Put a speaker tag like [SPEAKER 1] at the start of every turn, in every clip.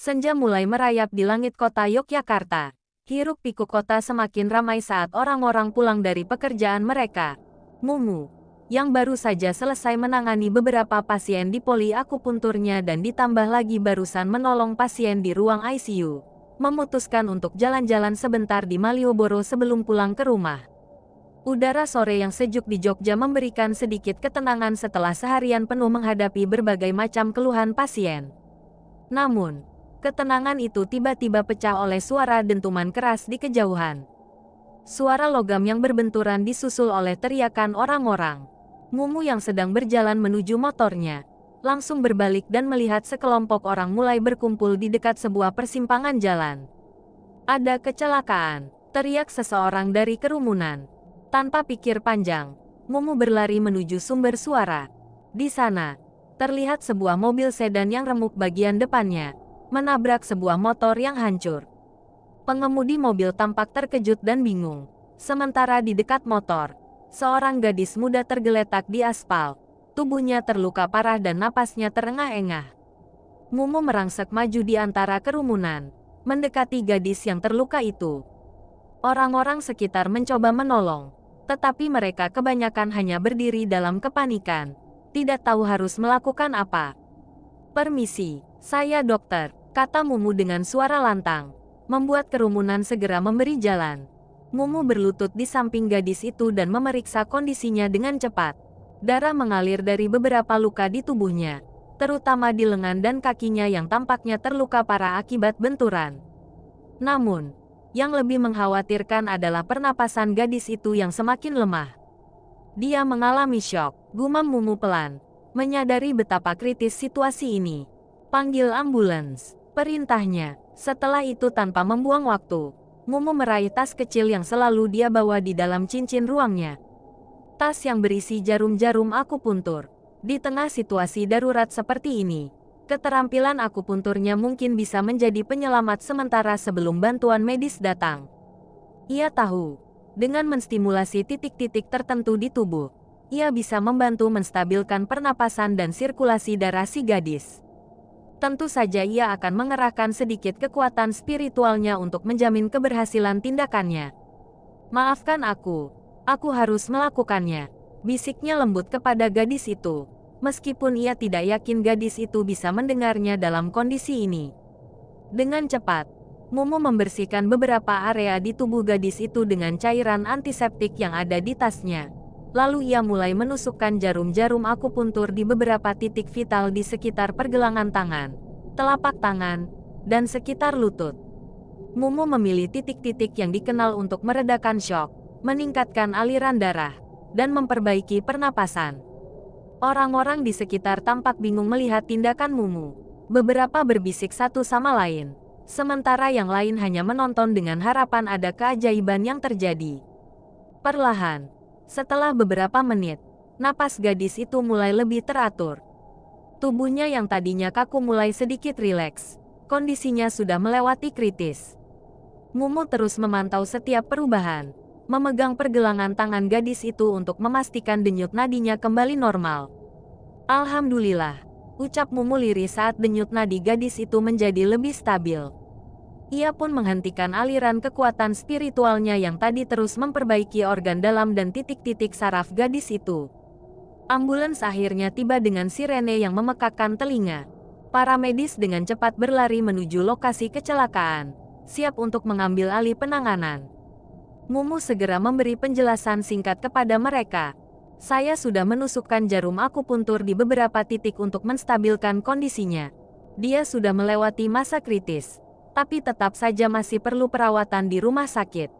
[SPEAKER 1] Senja mulai merayap di langit kota Yogyakarta. Hiruk-pikuk kota semakin ramai saat orang-orang pulang dari pekerjaan mereka. Mumu, yang baru saja selesai menangani beberapa pasien di poli akupunturnya dan ditambah lagi barusan menolong pasien di ruang ICU, memutuskan untuk jalan-jalan sebentar di Malioboro sebelum pulang ke rumah. Udara sore yang sejuk di Jogja memberikan sedikit ketenangan setelah seharian penuh menghadapi berbagai macam keluhan pasien. Namun, ketenangan itu tiba-tiba pecah oleh suara dentuman keras di kejauhan. Suara logam yang berbenturan disusul oleh teriakan orang-orang. Mumu yang sedang berjalan menuju motornya, langsung berbalik dan melihat sekelompok orang mulai berkumpul di dekat sebuah persimpangan jalan. "Ada kecelakaan!" teriak seseorang dari kerumunan. Tanpa pikir panjang, Mumu berlari menuju sumber suara. Di sana, terlihat sebuah mobil sedan yang remuk bagian depannya, menabrak sebuah motor yang hancur. Pengemudi mobil tampak terkejut dan bingung. Sementara di dekat motor, seorang gadis muda tergeletak di aspal. Tubuhnya terluka parah dan napasnya terengah-engah. Mumu merangsek maju di antara kerumunan, mendekati gadis yang terluka itu. Orang-orang sekitar mencoba menolong, tetapi mereka kebanyakan hanya berdiri dalam kepanikan, tidak tahu harus melakukan apa. "Permisi, saya dokter," kata Mumu dengan suara lantang, membuat kerumunan segera memberi jalan. Mumu berlutut di samping gadis itu dan memeriksa kondisinya dengan cepat. Darah mengalir dari beberapa luka di tubuhnya, terutama di lengan dan kakinya yang tampaknya terluka parah akibat benturan. Namun, yang lebih mengkhawatirkan adalah pernapasan gadis itu yang semakin lemah. "Dia mengalami syok," gumam Mumu pelan, menyadari betapa kritis situasi ini. "Panggil ambulans," perintahnya. Setelah itu tanpa membuang waktu, Mumu meraih tas kecil yang selalu dia bawa di dalam cincin ruangnya. Tas yang berisi jarum-jarum akupuntur. Di tengah situasi darurat seperti ini, keterampilan akupunturnya mungkin bisa menjadi penyelamat sementara sebelum bantuan medis datang. Ia tahu, dengan menstimulasi titik-titik tertentu di tubuh, ia bisa membantu menstabilkan pernapasan dan sirkulasi darah si gadis. Tentu saja ia akan mengerahkan sedikit kekuatan spiritualnya untuk menjamin keberhasilan tindakannya. "Maafkan aku harus melakukannya," bisiknya lembut kepada gadis itu, meskipun ia tidak yakin gadis itu bisa mendengarnya dalam kondisi ini. Dengan cepat, Mumu membersihkan beberapa area di tubuh gadis itu dengan cairan antiseptik yang ada di tasnya. Lalu ia mulai menusukkan jarum-jarum akupuntur di beberapa titik vital di sekitar pergelangan tangan, telapak tangan, dan sekitar lutut. Mumu memilih titik-titik yang dikenal untuk meredakan syok, meningkatkan aliran darah, dan memperbaiki pernapasan. Orang-orang di sekitar tampak bingung melihat tindakan Mumu. Beberapa berbisik satu sama lain, sementara yang lain hanya menonton dengan harapan ada keajaiban yang terjadi. Perlahan, setelah beberapa menit, napas gadis itu mulai lebih teratur. Tubuhnya yang tadinya kaku mulai sedikit rileks. Kondisinya sudah melewati kritis. Mumu terus memantau setiap perubahan, memegang pergelangan tangan gadis itu untuk memastikan denyut nadinya kembali normal. "Alhamdulillah," ucap Mumu lirih saat denyut nadi gadis itu menjadi lebih stabil. Ia pun menghentikan aliran kekuatan spiritualnya yang tadi terus memperbaiki organ dalam dan titik-titik saraf gadis itu. Ambulans akhirnya tiba dengan sirene yang memekakkan telinga. Para medis dengan cepat berlari menuju lokasi kecelakaan, siap untuk mengambil alih penanganan. Mumu segera memberi penjelasan singkat kepada mereka. "Saya sudah menusukkan jarum akupuntur di beberapa titik untuk menstabilkan kondisinya. Dia sudah melewati masa kritis, tapi tetap saja masih perlu perawatan di rumah sakit,"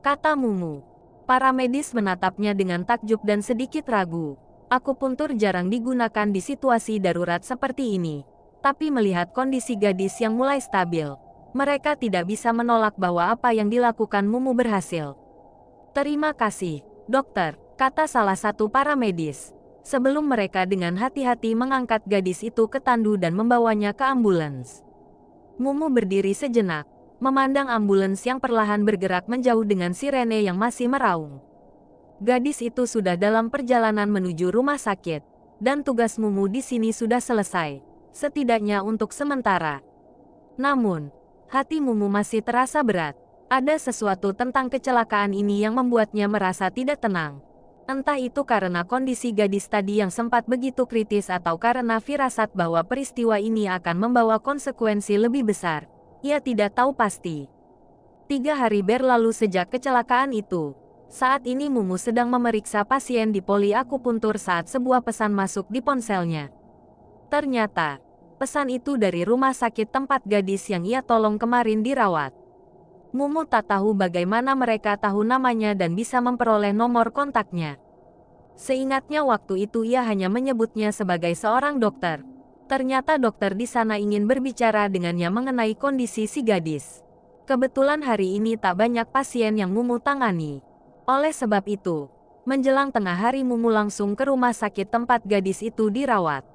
[SPEAKER 1] kata Mumu. Para medis menatapnya dengan takjub dan sedikit ragu. Akupuntur jarang digunakan di situasi darurat seperti ini. Tapi melihat kondisi gadis yang mulai stabil, mereka tidak bisa menolak bahwa apa yang dilakukan Mumu berhasil. "Terima kasih, dokter," kata salah satu para medis, sebelum mereka dengan hati-hati mengangkat gadis itu ke tandu dan membawanya ke ambulans. Mumu berdiri sejenak, memandang ambulans yang perlahan bergerak menjauh dengan sirene yang masih meraung. Gadis itu sudah dalam perjalanan menuju rumah sakit, dan tugas Mumu di sini sudah selesai, setidaknya untuk sementara. Namun, hati Mumu masih terasa berat. Ada sesuatu tentang kecelakaan ini yang membuatnya merasa tidak tenang. Entah itu karena kondisi gadis tadi yang sempat begitu kritis atau karena firasat bahwa peristiwa ini akan membawa konsekuensi lebih besar. Ia tidak tahu pasti. 3 hari berlalu sejak kecelakaan itu. Saat ini Mumu sedang memeriksa pasien di poli akupuntur saat sebuah pesan masuk di ponselnya. Ternyata, pesan itu dari rumah sakit tempat gadis yang ia tolong kemarin dirawat. Mumu tak tahu bagaimana mereka tahu namanya dan bisa memperoleh nomor kontaknya. Seingatnya waktu itu ia hanya menyebutnya sebagai seorang dokter. Ternyata dokter di sana ingin berbicara dengannya mengenai kondisi si gadis. Kebetulan hari ini tak banyak pasien yang Mumu tangani. Oleh sebab itu, menjelang tengah hari Mumu langsung ke rumah sakit tempat gadis itu dirawat.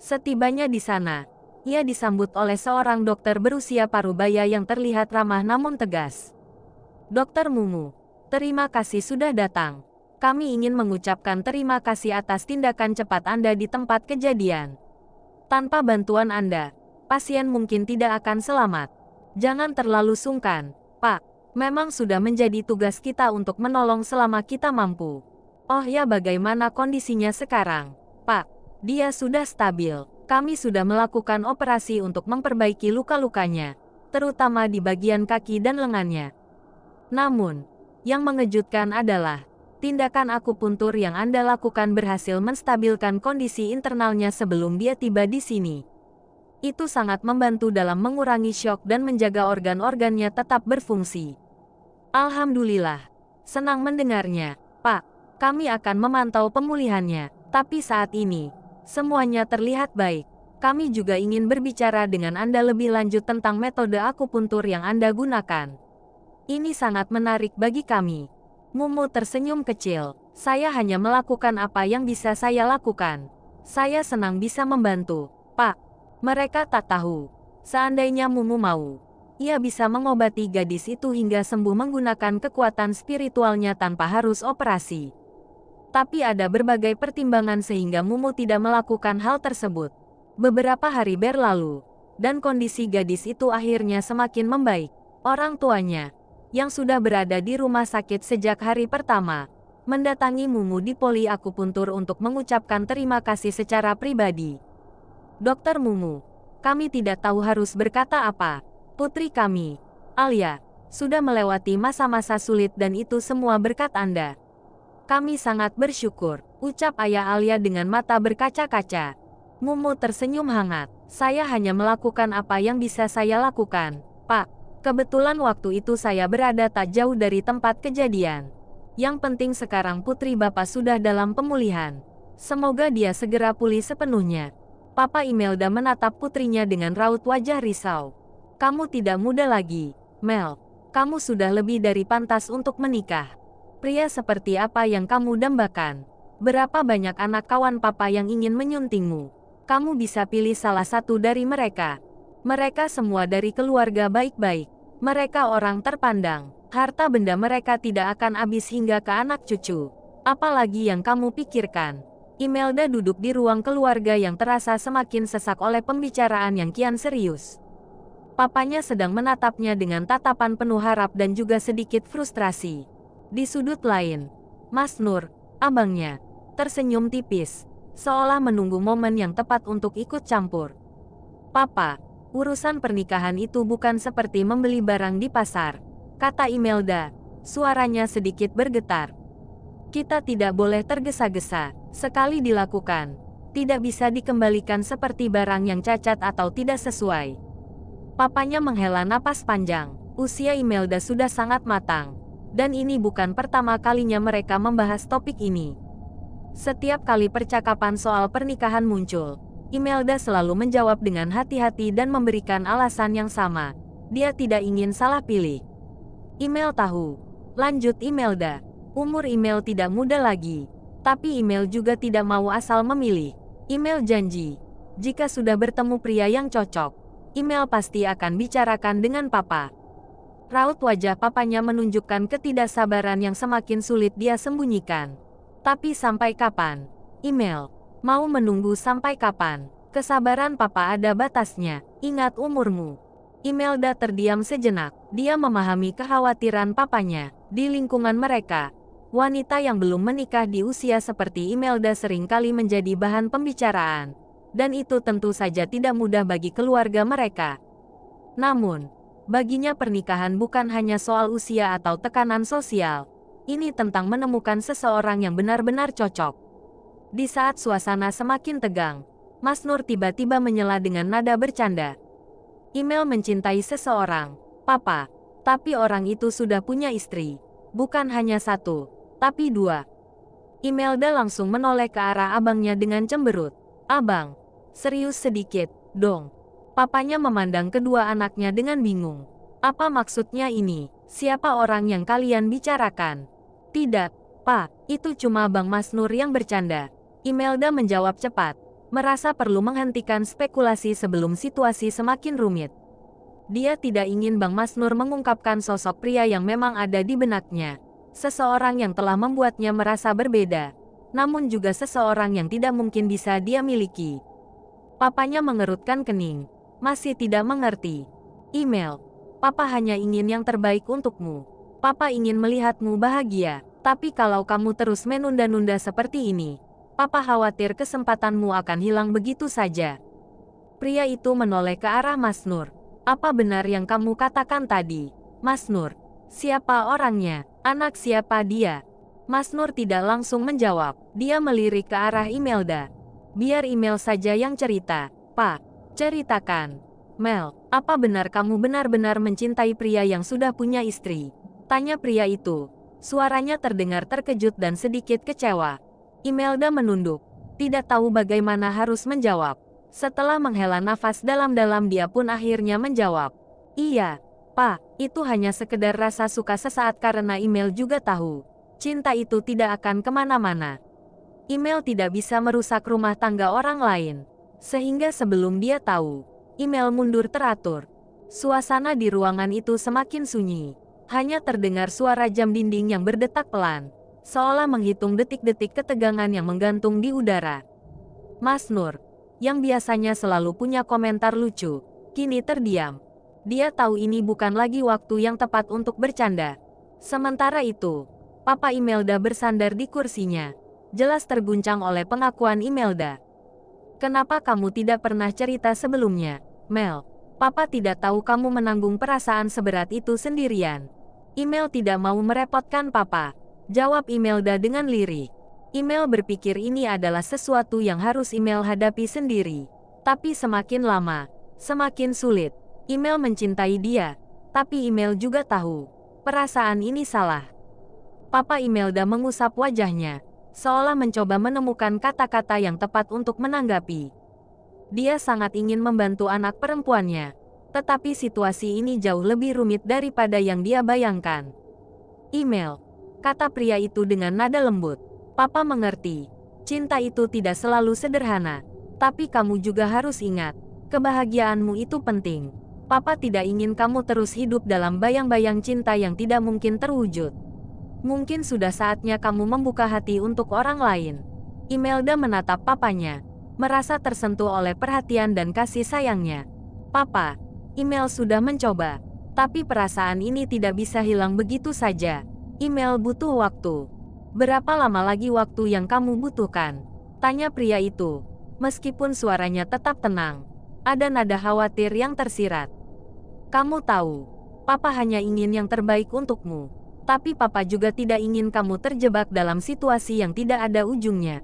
[SPEAKER 1] Setibanya di sana, ia disambut oleh seorang dokter berusia parubaya yang terlihat ramah namun tegas. "Dokter Mumu, terima kasih sudah datang. Kami ingin mengucapkan terima kasih atas tindakan cepat Anda di tempat kejadian. Tanpa bantuan Anda, pasien mungkin tidak akan selamat. Jangan terlalu sungkan, Pak. Memang sudah menjadi tugas kita untuk menolong selama kita mampu." "Oh ya, bagaimana kondisinya sekarang, Pak?" "Dia sudah stabil. Kami sudah melakukan operasi untuk memperbaiki luka-lukanya, terutama di bagian kaki dan lengannya. Namun, yang mengejutkan adalah, tindakan akupuntur yang Anda lakukan berhasil menstabilkan kondisi internalnya sebelum dia tiba di sini. Itu sangat membantu dalam mengurangi syok dan menjaga organ-organnya tetap berfungsi." "Alhamdulillah. Senang mendengarnya, Pak. Kami akan memantau pemulihannya. Tapi saat ini, semuanya terlihat baik. Kami juga ingin berbicara dengan Anda lebih lanjut tentang metode akupuntur yang Anda gunakan. Ini sangat menarik bagi kami." Mumu tersenyum kecil. "Saya hanya melakukan apa yang bisa saya lakukan. Saya senang bisa membantu, Pak." Mereka tak tahu. Seandainya Mumu mau, ia bisa mengobati gadis itu hingga sembuh menggunakan kekuatan spiritualnya tanpa harus operasi. Tapi ada berbagai pertimbangan sehingga Mumu tidak melakukan hal tersebut. Beberapa hari berlalu, dan kondisi gadis itu akhirnya semakin membaik. Orang tuanya, yang sudah berada di rumah sakit sejak hari pertama, mendatangi Mumu di poli akupuntur untuk mengucapkan terima kasih secara pribadi. "Dokter Mumu, kami tidak tahu harus berkata apa. Putri kami, Alia, sudah melewati masa-masa sulit dan itu semua berkat Anda. Kami sangat bersyukur," ucap ayah Alia dengan mata berkaca-kaca. Mumu tersenyum hangat. "Saya hanya melakukan apa yang bisa saya lakukan, Pak. Kebetulan waktu itu saya berada tak jauh dari tempat kejadian. Yang penting sekarang putri Bapak sudah dalam pemulihan. Semoga dia segera pulih sepenuhnya." Papa Imelda menatap putrinya dengan raut wajah risau. "Kamu tidak muda lagi, Mel. Kamu sudah lebih dari pantas untuk menikah. Pria seperti apa yang kamu dambakan? Berapa banyak anak kawan papa yang ingin menyuntingmu? Kamu bisa pilih salah satu dari mereka. Mereka semua dari keluarga baik-baik. Mereka orang terpandang. Harta benda mereka tidak akan habis hingga ke anak cucu. Apalagi yang kamu pikirkan?" Imelda duduk di ruang keluarga yang terasa semakin sesak oleh pembicaraan yang kian serius. Papanya sedang menatapnya dengan tatapan penuh harap dan juga sedikit frustrasi. Di sudut lain, Mas Nur, abangnya, tersenyum tipis, seolah menunggu momen yang tepat untuk ikut campur. "Papa, urusan pernikahan itu bukan seperti membeli barang di pasar," kata Imelda, suaranya sedikit bergetar. "Kita tidak boleh tergesa-gesa. Sekali dilakukan, tidak bisa dikembalikan seperti barang yang cacat atau tidak sesuai." Papanya menghela napas panjang. Usia Imelda sudah sangat matang, dan ini bukan pertama kalinya mereka membahas topik ini. Setiap kali percakapan soal pernikahan muncul, Imelda selalu menjawab dengan hati-hati dan memberikan alasan yang sama. Dia tidak ingin salah pilih. "Imel tahu," lanjut Imelda. "Umur Imel tidak muda lagi. Tapi Imel juga tidak mau asal memilih. Imel janji, jika sudah bertemu pria yang cocok, Imel pasti akan bicarakan dengan papa." Raut wajah papanya menunjukkan ketidaksabaran yang semakin sulit dia sembunyikan. "Tapi sampai kapan, Imel? Mau menunggu sampai kapan? Kesabaran papa ada batasnya. Ingat umurmu." Imelda terdiam sejenak. Dia memahami kekhawatiran papanya. Di lingkungan mereka, wanita yang belum menikah di usia seperti Imelda seringkali menjadi bahan pembicaraan. Dan itu tentu saja tidak mudah bagi keluarga mereka. Namun, baginya pernikahan bukan hanya soal usia atau tekanan sosial. Ini tentang menemukan seseorang yang benar-benar cocok. Di saat suasana semakin tegang, Mas Nur tiba-tiba menyela dengan nada bercanda. Email mencintai seseorang, Papa. Tapi orang itu sudah punya istri. Bukan hanya satu, tapi dua. Imelda langsung menoleh ke arah abangnya dengan cemberut. Abang, serius sedikit, dong. Papanya memandang kedua anaknya dengan bingung. Apa maksudnya ini? Siapa orang yang kalian bicarakan? Tidak, Pak, itu cuma Bang Mas Nur yang bercanda. Imelda menjawab cepat, merasa perlu menghentikan spekulasi sebelum situasi semakin rumit. Dia tidak ingin Bang Mas Nur mengungkapkan sosok pria yang memang ada di benaknya. Seseorang yang telah membuatnya merasa berbeda, namun juga seseorang yang tidak mungkin bisa dia miliki. Papanya mengerutkan kening, masih tidak mengerti. Email, Papa hanya ingin yang terbaik untukmu. Papa ingin melihatmu bahagia, tapi kalau kamu terus menunda-nunda seperti ini, Papa khawatir kesempatanmu akan hilang begitu saja. Pria itu menoleh ke arah Mas Nur. Apa benar yang kamu katakan tadi, Mas Nur? Siapa orangnya? Anak siapa dia? Mas Nur tidak langsung menjawab. Dia melirik ke arah Imelda. Biar Email saja yang cerita. Pak, ceritakan. Mel, apa benar kamu benar-benar mencintai pria yang sudah punya istri? Tanya pria itu. Suaranya terdengar terkejut dan sedikit kecewa. Imelda menunduk, tidak tahu bagaimana harus menjawab. Setelah menghela nafas dalam-dalam dia pun akhirnya menjawab. Iya, Pak, itu hanya sekedar rasa suka sesaat karena Email juga tahu. Cinta itu tidak akan kemana-mana. Email tidak bisa merusak rumah tangga orang lain. Sehingga sebelum dia tahu, Email mundur teratur. Suasana di ruangan itu semakin sunyi. Hanya terdengar suara jam dinding yang berdetak pelan. Seolah menghitung detik-detik ketegangan yang menggantung di udara. Mas Nur, yang biasanya selalu punya komentar lucu, kini terdiam. Dia tahu ini bukan lagi waktu yang tepat untuk bercanda. Sementara itu, Papa Imelda bersandar di kursinya, jelas terguncang oleh pengakuan Imelda. Kenapa kamu tidak pernah cerita sebelumnya, Mel? Papa tidak tahu kamu menanggung perasaan seberat itu sendirian. Email tidak mau merepotkan Papa. Jawab Imelda dengan lirih. Email berpikir ini adalah sesuatu yang harus Email hadapi sendiri. Tapi semakin lama, semakin sulit. Email mencintai dia, tapi Email juga tahu perasaan ini salah. Papa Imelda mengusap wajahnya, seolah mencoba menemukan kata-kata yang tepat untuk menanggapi. Dia sangat ingin membantu anak perempuannya, tetapi situasi ini jauh lebih rumit daripada yang dia bayangkan. Email, kata pria itu dengan nada lembut. Papa mengerti, cinta itu tidak selalu sederhana. Tapi kamu juga harus ingat, kebahagiaanmu itu penting. Papa tidak ingin kamu terus hidup dalam bayang-bayang cinta yang tidak mungkin terwujud. Mungkin sudah saatnya kamu membuka hati untuk orang lain. Imelda menatap papanya, merasa tersentuh oleh perhatian dan kasih sayangnya. Papa, Email sudah mencoba, tapi perasaan ini tidak bisa hilang begitu saja. Email butuh waktu. Berapa lama lagi waktu yang kamu butuhkan? Tanya pria itu. Meskipun suaranya tetap tenang, ada nada khawatir yang tersirat. Kamu tahu, Papa hanya ingin yang terbaik untukmu. Tapi Papa juga tidak ingin kamu terjebak dalam situasi yang tidak ada ujungnya.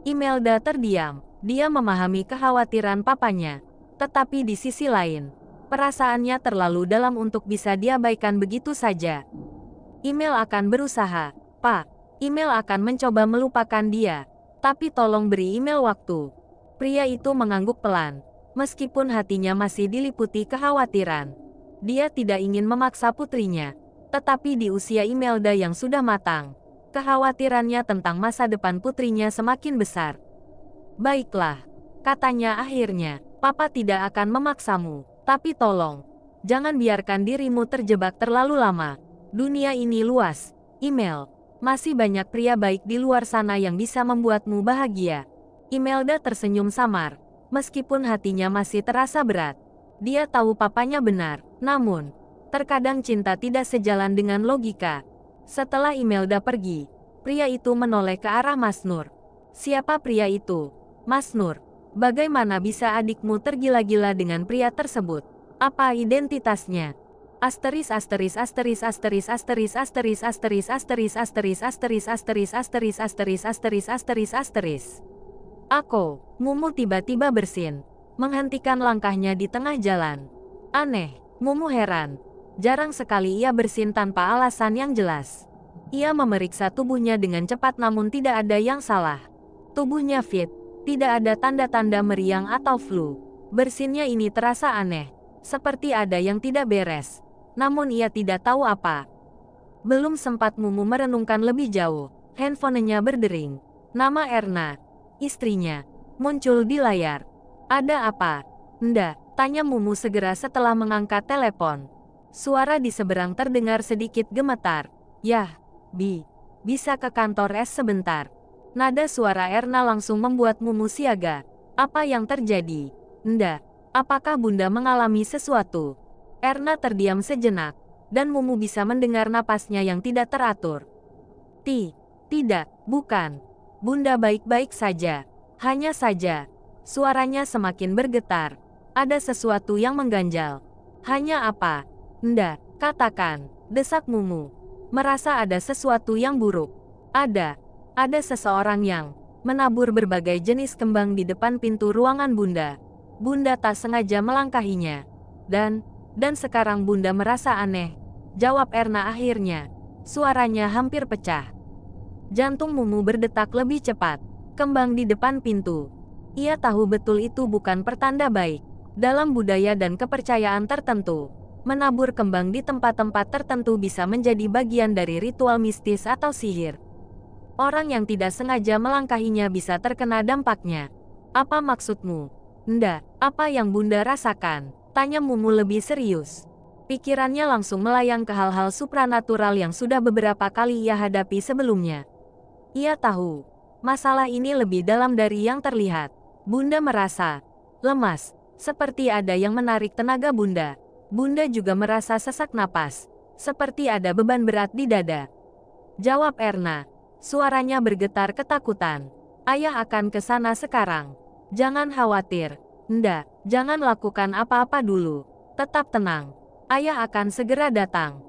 [SPEAKER 1] Imelda terdiam. Dia memahami kekhawatiran papanya. Tetapi di sisi lain, perasaannya terlalu dalam untuk bisa diabaikan begitu saja. Email akan berusaha, Pak. Email akan mencoba melupakan dia. Tapi tolong beri Email waktu. Pria itu mengangguk pelan. Meskipun hatinya masih diliputi kekhawatiran. Dia tidak ingin memaksa putrinya. Tetapi di usia Imelda yang sudah matang, kekhawatirannya tentang masa depan putrinya semakin besar. Baiklah, katanya akhirnya, Papa tidak akan memaksamu. Tapi tolong, jangan biarkan dirimu terjebak terlalu lama. Dunia ini luas, Email. Masih banyak pria baik di luar sana yang bisa membuatmu bahagia. Imelda tersenyum samar, meskipun hatinya masih terasa berat. Dia tahu papanya benar, namun, terkadang cinta tidak sejalan dengan logika. Setelah Imelda pergi, pria itu menoleh ke arah Mas Nur. Siapa pria itu? Mas Nur, bagaimana bisa adikmu tergila-gila dengan pria tersebut? Apa identitasnya? Asteris asteris asteris asteris asteris asteris asteris asteris asteris asteris asteris asteris asteris asteris asteris asteris. Ako, Mumu tiba-tiba bersin, menghentikan langkahnya di tengah jalan. Aneh, Mumu heran. Jarang sekali ia bersin tanpa alasan yang jelas. Ia memeriksa tubuhnya dengan cepat namun tidak ada yang salah. Tubuhnya fit, tidak ada tanda-tanda meriang atau flu. Bersinnya ini terasa aneh, seperti ada yang tidak beres. Namun ia tidak tahu apa. Belum sempat Mumu merenungkan lebih jauh, handphonenya berdering. Nama Erna, istrinya, muncul di layar. Ada apa? Nda, tanya Mumu segera setelah mengangkat telepon. Suara di seberang terdengar sedikit gemetar. Yah, bisa ke kantor es sebentar. Nada suara Erna langsung membuat Mumu siaga. Apa yang terjadi? Nda, apakah Bunda mengalami sesuatu? Erna terdiam sejenak, dan Mumu bisa mendengar napasnya yang tidak teratur. Tidak, bukan. Bunda baik-baik saja. Hanya saja, suaranya semakin bergetar. Ada sesuatu yang mengganjal. Hanya apa? Nda, katakan, desak Mumu. Merasa ada sesuatu yang buruk. Ada seseorang yang menabur berbagai jenis kembang di depan pintu ruangan Bunda. Bunda tak sengaja melangkahinya. Dan sekarang Bunda merasa aneh. Jawab Erna akhirnya. Suaranya hampir pecah. Jantung Mumu berdetak lebih cepat. Kembang di depan pintu. Ia tahu betul itu bukan pertanda baik. Dalam budaya dan kepercayaan tertentu, menabur kembang di tempat-tempat tertentu bisa menjadi bagian dari ritual mistis atau sihir. Orang yang tidak sengaja melangkahinya bisa terkena dampaknya. Apa maksudmu? Nda, apa yang Bunda rasakan? Tanya Mumu lebih serius. Pikirannya langsung melayang ke hal-hal supranatural yang sudah beberapa kali ia hadapi sebelumnya. Ia tahu, masalah ini lebih dalam dari yang terlihat. Bunda merasa lemas, seperti ada yang menarik tenaga Bunda. Bunda juga merasa sesak napas, seperti ada beban berat di dada. Jawab Erna. Suaranya bergetar ketakutan. Ayah akan ke sana sekarang. Jangan khawatir. Nda, jangan lakukan apa-apa dulu. Tetap tenang. Ayah akan segera datang.